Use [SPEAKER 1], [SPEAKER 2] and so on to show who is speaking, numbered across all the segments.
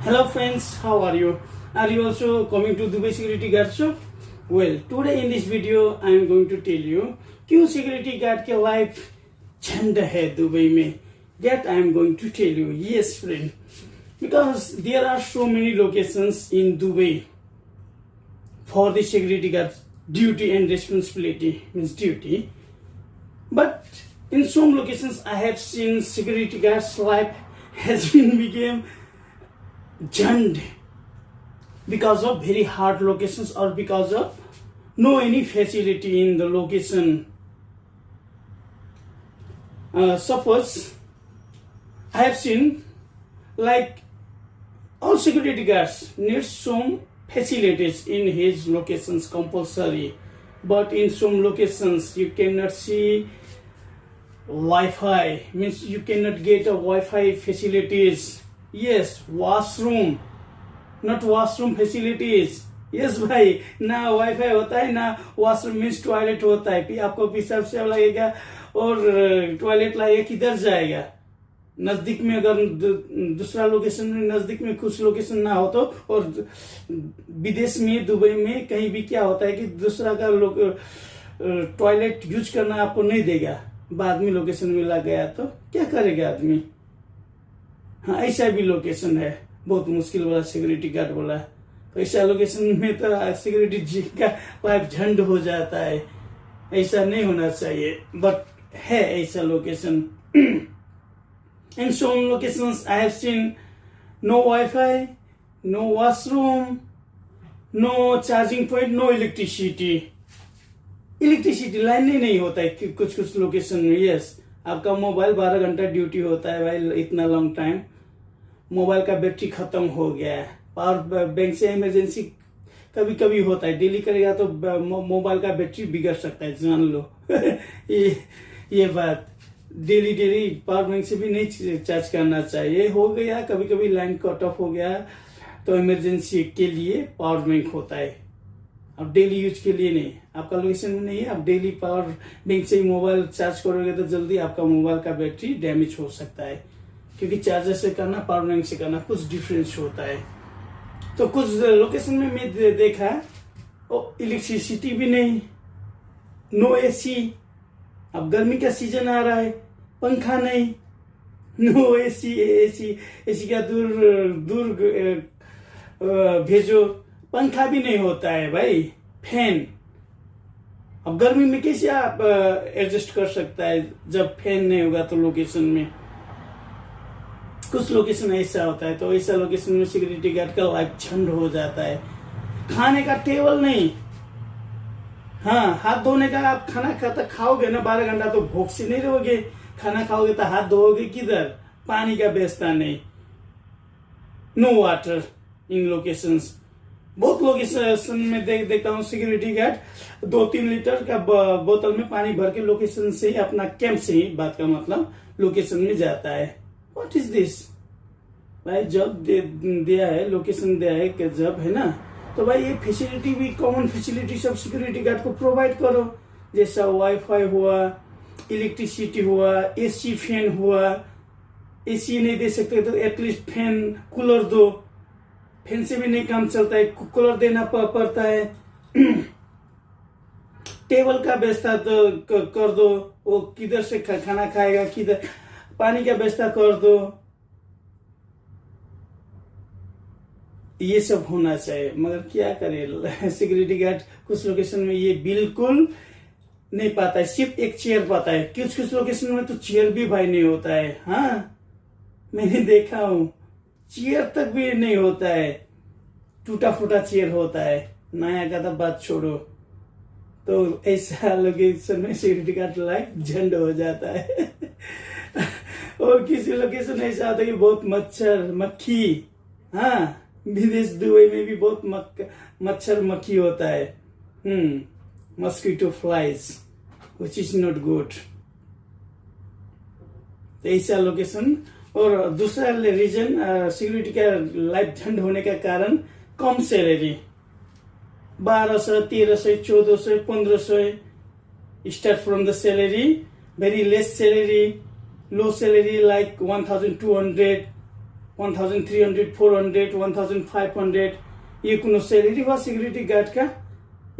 [SPEAKER 1] Hello friends, how are you? Are you also coming to Dubai Security Guard Shop? Well, today in this video I am going to tell you क्यों security guard के life झंड है Dubai में. That I am going to tell you. Yes friend, because there are so many locations in Dubai for the security guard duty and responsibility means duty. But in some locations I have seen security guards life has been become jund because of very hard locations or because of no any facility in the location. Suppose I have seen like all security guards need some facilities in his locations compulsory, but in some locations you cannot see Wi-Fi, means you cannot get a Wi-Fi facilities. Yes, washroom, not washroom facilities. Yes भाई, ना wifi होता है ना washroom means toilet होता है. फिर आपको पेशाब से लगेगा और टॉयलेट लाएगा किधर जाएगा. नजदीक में अगर दूसरा लोकेशन में नजदीक में कुछ लोकेशन ना हो तो, और विदेश में दुबई में कहीं भी क्या होता है कि दूसरा का टॉयलेट यूज करना आपको नहीं देगा. बाद में लोकेशन में लग गया तो क्या करेगा आदमी. हाँ, ऐसा भी लोकेशन है बहुत मुश्किल वाला सिक्योरिटी गार्ड वाला. तो ऐसा लोकेशन में तो सिक्योरिटी जी का लाइफ झंड हो जाता है. ऐसा नहीं होना चाहिए, बट है ऐसा location. In some locations I have seen no wifi, no washroom, no charging point, no electricity. Electricity line ही नहीं होता है कुछ कुछ लोकेशन में. यस, आपका मोबाइल 12 घंटा ड्यूटी होता है भाई, इतना लॉन्ग टाइम. मोबाइल का बैटरी खत्म हो गया है. पावर बैंक से इमरजेंसी कभी कभी होता है. डेली करेगा तो मोबाइल का बैटरी बिगड़ सकता है, जान लो. ये बात डेली पावर बैंक से भी नहीं चार्ज करना चाहिए. हो गया कभी कभी लाइन कट ऑफ हो गया तो इमरजेंसी के लिए पावर बैंक होता है. अब डेली यूज के लिए नहीं. आपका लोकेशन में नहीं है, आप डेली पावर बैंक से ही मोबाइल चार्ज करोगे तो जल्दी आपका मोबाइल का बैटरी डैमेज हो सकता है, क्योंकि चार्जर से करना पावर बैंक से करना कुछ डिफरेंस होता है. तो कुछ लोकेशन में मैं देखा इलेक्ट्रिसिटी भी नहीं, नो एसी. अब गर्मी का सीजन आ रहा है, पंखा नहीं, नो एसी. एसी का दूर भेजो, पंखा भी नहीं होता है भाई, फैन. अब गर्मी में कैसे आप एडजस्ट कर सकता है जब फैन नहीं होगा तो लोकेशन में. कुछ लोकेशन ऐसा होता है. तो ऐसा लोकेशन में सिक्योरिटी गार्ड का लाइफ झंड हो जाता है. खाने का टेबल नहीं. हाँ, हाथ धोने का. आप खाना खाओगे ना 12 घंटा तो भूख से नहीं रहोगे. खाना खाओगे तो हाथ धोओगे किधर. पानी का व्यवस्था नहीं. No water in locations. बहुत लोकेशन में देखता हूँ सिक्योरिटी गार्ड 2-3 लीटर का बोतल में पानी भर के लोकेशन से ही अपना कैंप से ही, बात का मतलब लोकेशन में जाता है. व्हाट इज दिस भाई. जब दिया है, लोकेशन दिया है कि जब है ना, तो भाई ये फैसिलिटी भी, कॉमन फैसिलिटी सब सिक्योरिटी गार्ड को प्रोवाइड करो. जैसा वाईफाई हुआ, इलेक्ट्रिसिटी हुआ, एसी फैन हुआ. एसी नहीं दे सकते तो एटलीस्ट फैन, कूलर दो. फैन से भी नहीं काम चलता है, कूलर देना पड़ता है. टेबल का व्यवस्था तो कर दो. वो किधर से खाना खाएगा, किधर. पानी का व्यवस्था कर दो. ये सब होना चाहिए, मगर क्या करे सिक्योरिटी गार्ड. कुछ लोकेशन में ये बिल्कुल नहीं पाता है. सिर्फ एक चेयर पाता है. कुछ लोकेशन में तो चेयर भी भाई नहीं होता है. हाँ, मैंने देखा हूं, चेयर तक भी नहीं होता है. टूटा फूटा चेयर होता है. नया का तो बात छोड़ो. तो ऐसा लोकेशन में सिक्योरिटी गार्ड लाइफ झंड हो जाता है. और किसी लोकेशन ऐसा होता है कि बहुत मच्छर मक्खी. हाँ, विदेश दुबई में भी बहुत मच्छर मक्खी होता है. Mosquito flies, which is not good. ऐसा लोकेशन. और दूसरा रीजन सिक्योरिटी का लाइफ झंड होने का कारण कम salary. 1200, 1300, 1400, 1500 start from the salary. Very less salary, low salary like 1,200, 1300, 400, 1500 ये कुछ सैलरी हुआ सिक्योरिटी गार्ड का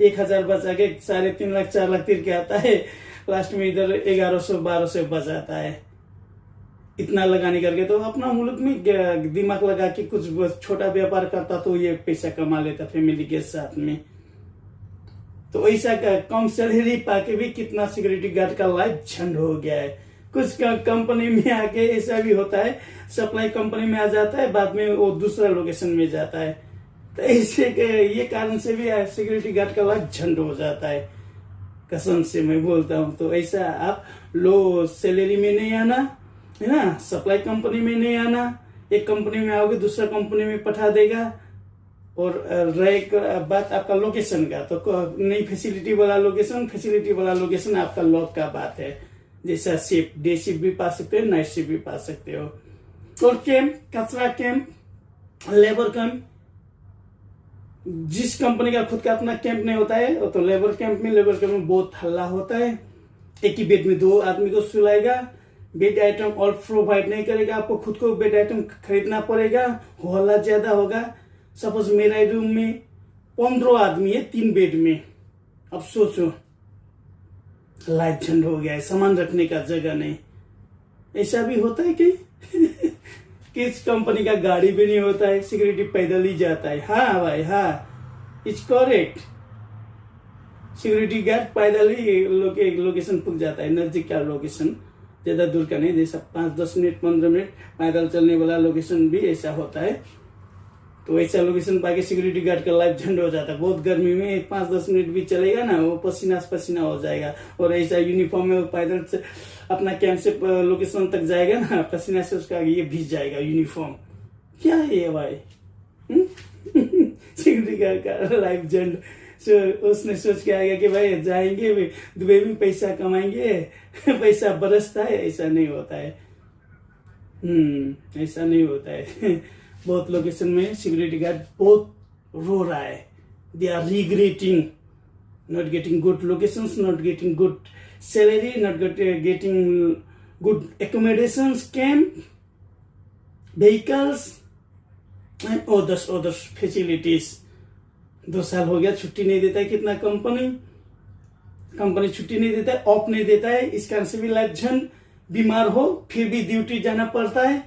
[SPEAKER 1] 1000 बचा के 3.5 लाख 4 लाख तिर के आता है, लास्ट में इधर 1100 1200 बचाता है। इतना लगाने करके तो अपना मुल्क में दिमाग लगा के कुछ छोटा व्यापार करता तो ये पैसा कमा लेता फैमिली के साथ में। तो ऐसा कम सैलरी पाके भी कितना सिक्योरिटी गार्ड का लाइफ झंड हो गया है। कुछ कंपनी में आके ऐसा भी होता है, सप्लाई कंपनी में आ जाता है, बाद में वो दूसरा लोकेशन में जाता है। तो ऐसे ये कारण से भी सिक्योरिटी गार्ड का लाइफ झंड हो जाता है, कसम से मैं बोलता हूँ। तो ऐसा आप लो सैलरी में नहीं आना है ना, सप्लाई कंपनी में नहीं आना, एक कंपनी में आओगे दूसरा कंपनी में पठा देगा। और रहे बात आपका लोकेशन का, तो नई फैसिलिटी वाला लोकेशन आपका लॉक का बात है। जैसा शिफ्ट, डे शिफ्ट भी पा सकते हो, नाइट शिफ्ट भी पा सकते हो। और कैंप, कचरा कैंप, लेबर कैंप, जिस कंपनी का खुद का अपना कैंप नहीं होता है तो लेबर कैंप में बहुत हल्ला होता है। एक ही बेड में 2 आदमी को सुलाएगा, बेड आइटम और प्रोवाइड नहीं करेगा, आपको खुद को बेड आइटम खरीदना पड़ेगा, हल्ला ज्यादा होगा। सपोज मेरा रूम में 15 आदमी है 3 बेड में, अब सोचो लाइफ झंड हो गया है, सामान रखने का जगह नहीं। ऐसा भी होता है कि किस कंपनी का गाड़ी भी नहीं होता है, सिक्योरिटी पैदल ही जाता है। हाँ भाई हाँ, इट्स करेक्ट, सिक्योरिटी गार्ड पैदल ही लोकेशन पुग जाता है, नजदीक का लोकेशन, ज्यादा दूर का नहीं, जैसा 5-10 मिनट 15 मिनट पैदल चलने वाला लोकेशन भी ऐसा होता है। तो ऐसा लोकेशन पाके सिक्योरिटी गार्ड का लाइफ झंड हो जाता है। बहुत गर्मी में 5-10 मिनट भी चलेगा ना, वो पसीना हो जाएगा। और ऐसा यूनिफॉर्म में पैदल से अपना कैंप से लोकेशन तक जाएगा ना, पसीना से उसका ये भीज जाएगा यूनिफॉर्म। क्या है ये भाई? सिक्योरिटी गार्ड का लाइफ झंड। उसने सोच के आएगा कि भाई जाएंगे दुबई में पैसा कमाएंगे, पैसा बरसता है। ऐसा नहीं होता है, ऐसा नहीं होता है। बहुत लोकेशन में सिक्योरिटी गार्ड बहुत रो रहा है, they are regretting not getting good locations, not getting good salary, not getting good accommodations, camp, vehicles and others facilities. 2 साल हो गया छुट्टी नहीं देता है, कितना कंपनी छुट्टी नहीं देता है, ऑफ नहीं देता है। इस कारण से भी लाइफ झंड, बीमार हो फिर भी ड्यूटी जाना पड़ता है।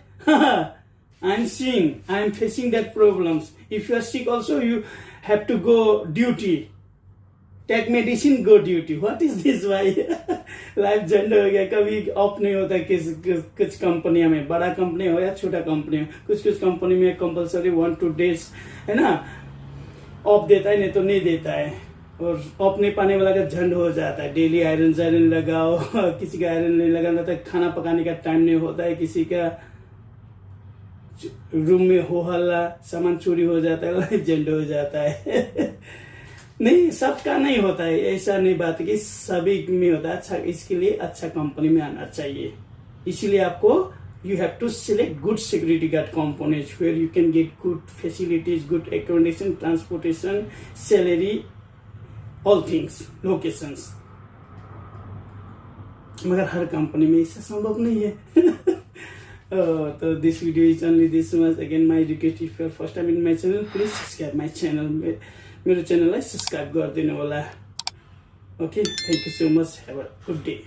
[SPEAKER 1] I am facing that problems. If you are sick also, you have to go duty. Take medicine, go duty. What is this भाई? लाइफ झंड हो गया, कभी ऑफ नहीं होता। कुछ कंपनियों में, बड़ा कंपनी हो या छोटा कंपनी हो, कुछ कंपनी में कंपलसरी 1-2 days है ना ऑफ देता है, नहीं तो नहीं देता है। और ऑफ नहीं पाने वाला का झंड हो जाता है। डेली आयरन लगाओ, किसी का आयरन नहीं लगाना था, खाना पकाने का टाइम नहीं होता है, किसी का रूम में हो हल्ला, सामान चोरी हो जाता है, लाइफ झंड हो जाता है। नहीं, सबका नहीं होता है, ऐसा नहीं बात कि सभी में होता है। अच्छा, इसके लिए अच्छा कंपनी में आना चाहिए। इसीलिए आपको you have to select good security guard components where you can get good facilities, good accommodation, transportation, salary, all things, locations. मगर हर कंपनी में इससे संभव नहीं है। तो this video is only this much. Again my request, if you are first time in my channel, please subscribe my channel. मेरो चैनललाई subscribe गरिदिनु होला। Okay, thank you so much, have a good day.